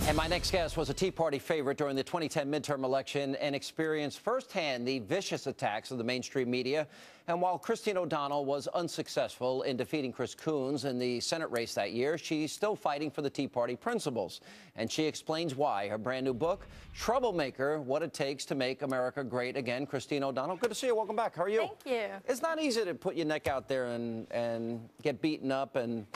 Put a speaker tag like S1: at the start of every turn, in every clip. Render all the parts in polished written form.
S1: And my next guest was a Tea Party favorite during the 2010 midterm election and experienced firsthand the vicious attacks of the mainstream media. And while Christine O'Donnell was unsuccessful in defeating Chris Coons in the Senate race that year, she's still fighting for the Tea Party principles. And she explains why. Her brand new book, Troublemaker, What It Takes to Make America Great Again. Christine O'Donnell, good to see you. Welcome back. How are you?
S2: Thank you.
S1: It's not easy to put your neck out there and get beaten up, and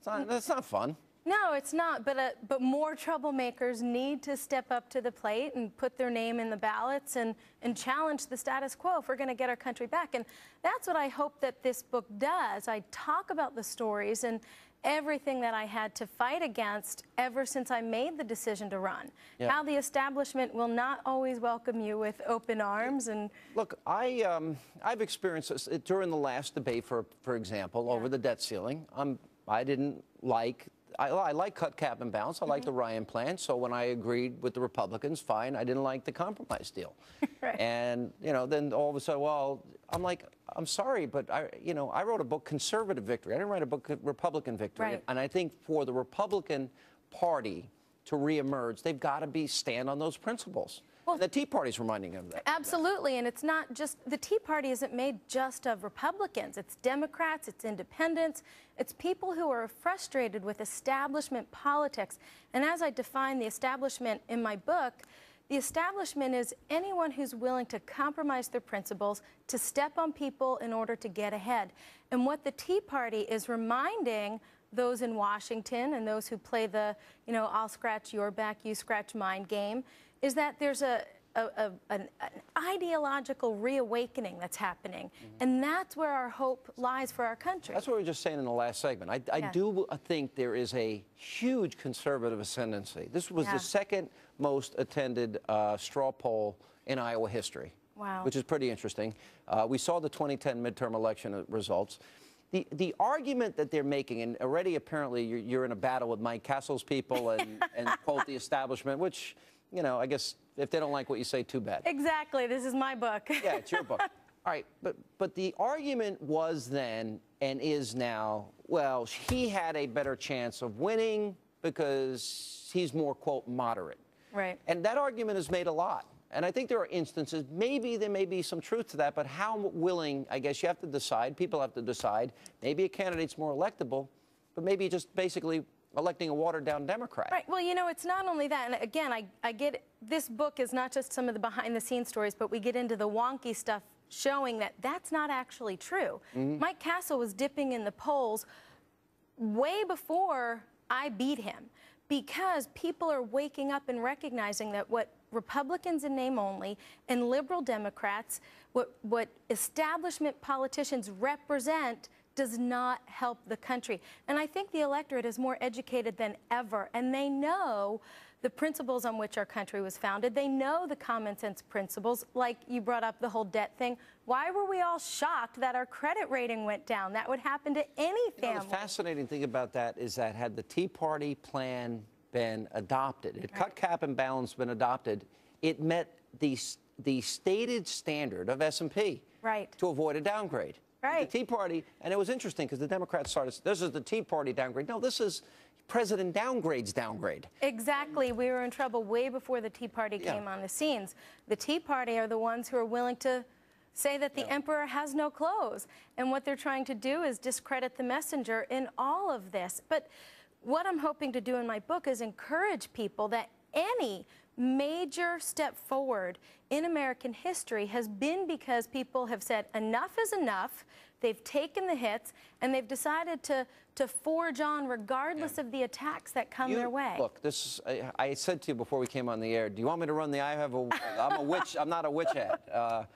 S1: it's not fun.
S2: No, it's not, but more troublemakers need to step up to the plate and put their name in the ballots and challenge the status quo if we're going to get our country back. And that's what I hope that this book does. I talk about the stories and everything that I had to fight against ever since I made the decision to run. Yeah. How the establishment will not always welcome you with open arms. And
S1: look, I've experienced this during the last debate, for example, over the debt ceiling. I didn't like. I like cut, cap, and balance. I like the Ryan plan. So when I agreed with the Republicans, fine. I didn't like the compromise deal.
S2: Right.
S1: And, you know, then all of a sudden, well, I'm like, I'm sorry, but I wrote a book, Conservative Victory. I didn't write a book, Republican Victory.
S2: Right.
S1: And I think for the Republican Party to reemerge, they've got to stand on those principles. Well, the Tea Party's reminding them of that.
S2: Absolutely, and it's not just, the Tea Party isn't made just of Republicans. It's Democrats, it's independents, it's people who are frustrated with establishment politics. And as I define the establishment in my book, the establishment is anyone who's willing to compromise their principles, to step on people in order to get ahead. And what the Tea Party is reminding those in Washington and those who play the, I'll scratch your back, you scratch mine game, is that there's an ideological reawakening that's happening. And that's where our hope lies for our country.
S1: That's what we were just saying in the last segment. I do think there is a huge conservative ascendancy. This was the second most attended straw poll in Iowa history.
S2: Wow. Which
S1: is pretty interesting. We saw the 2010 midterm election results. The argument that they're making, and already apparently you're in a battle with Mike Castle's people and quote the establishment, which, I guess if they don't like what you say, too bad.
S2: Exactly. This is my book.
S1: Yeah, it's your book. All right, but the argument was then and is now, well, he had a better chance of winning because he's more, quote, moderate.
S2: Right.
S1: And that argument is made a lot. And I think there are instances, maybe there may be some truth to that, but how willing, I guess you have to decide, people have to decide, maybe a candidate's more electable, but maybe just basically electing a watered-down Democrat.
S2: Right. Well, it's not only that. And again, I get it. This book is not just some of the behind-the-scenes stories, but we get into the wonky stuff showing that that's not actually true. Mike Castle was dipping in the polls way before I beat him because people are waking up and recognizing that what Republicans in name only and liberal Democrats, what establishment politicians represent does not help the country. And I think the electorate is more educated than ever, and they know the principles on which our country was founded. They know the common sense principles, like you brought up the whole debt thing. Why were we all shocked that our credit rating went down? That would happen to any family.
S1: The fascinating thing about that is that had the Tea Party plan been adopted, had cut, cap, and balance been adopted, it met the stated standard of S&P to avoid a downgrade.
S2: Right.
S1: The Tea Party, and it was interesting because the Democrats started, this is the Tea Party downgrade. No, this is President downgrade's downgrade.
S2: Exactly. We were in trouble way before the Tea Party came on the scenes. The Tea Party are the ones who are willing to say that the emperor has no clothes. And what they're trying to do is discredit the messenger in all of this. But what I'm hoping to do in my book is encourage people that any major step forward in American history has been because people have said enough is enough, they've taken the hits, and they've decided to forge on regardless of the attacks that come their way.
S1: Look, this I said to you before we came on the air, do you want me to run the I'm a witch, I'm not a witch hat.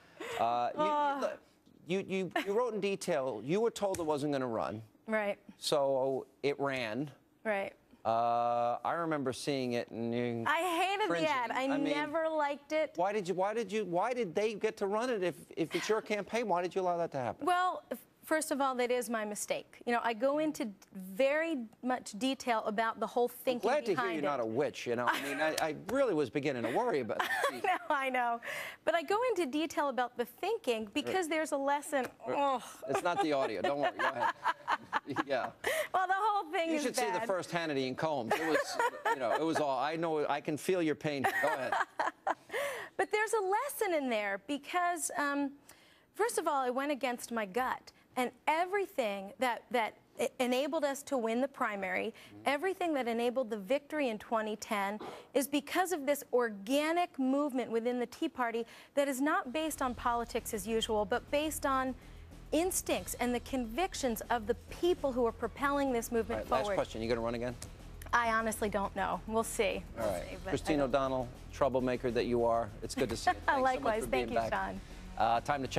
S1: You wrote in detail, you were told it wasn't going to run. Right. So it ran.
S2: Right.
S1: I remember seeing it and
S2: I hated the ad. I never liked it.
S1: Why did they get to run it if it's your campaign? Why did you allow that to happen?
S2: Well, first of all, that is my mistake. I go into very much detail about the whole thinking behind it.
S1: I'm glad to hear you're not a witch, I really was beginning to worry about that.
S2: I know. But I go into detail about the thinking because there's a lesson.
S1: It's not the audio. Don't worry. Go ahead. Yeah.
S2: Well, the whole thing
S1: You
S2: is
S1: should
S2: bad.
S1: see the first Hannity and Combs. It was, it was all. I know. I can feel your pain. Go ahead.
S2: But there's a lesson in there because, first of all, I went against my gut, and everything that enabled us to win the primary, everything that enabled the victory in 2010 is because of this organic movement within the Tea Party that is not based on politics as usual, but based on instincts and the convictions of the people who are propelling this movement forward.
S1: Last question. You going to run again?
S2: I honestly don't know. We'll see.
S1: All right. Christine O'Donnell, troublemaker that you are, it's good to see you. Thanks
S2: Likewise.
S1: so much for being
S2: Thank you,
S1: back.
S2: Sean.
S1: Time to check.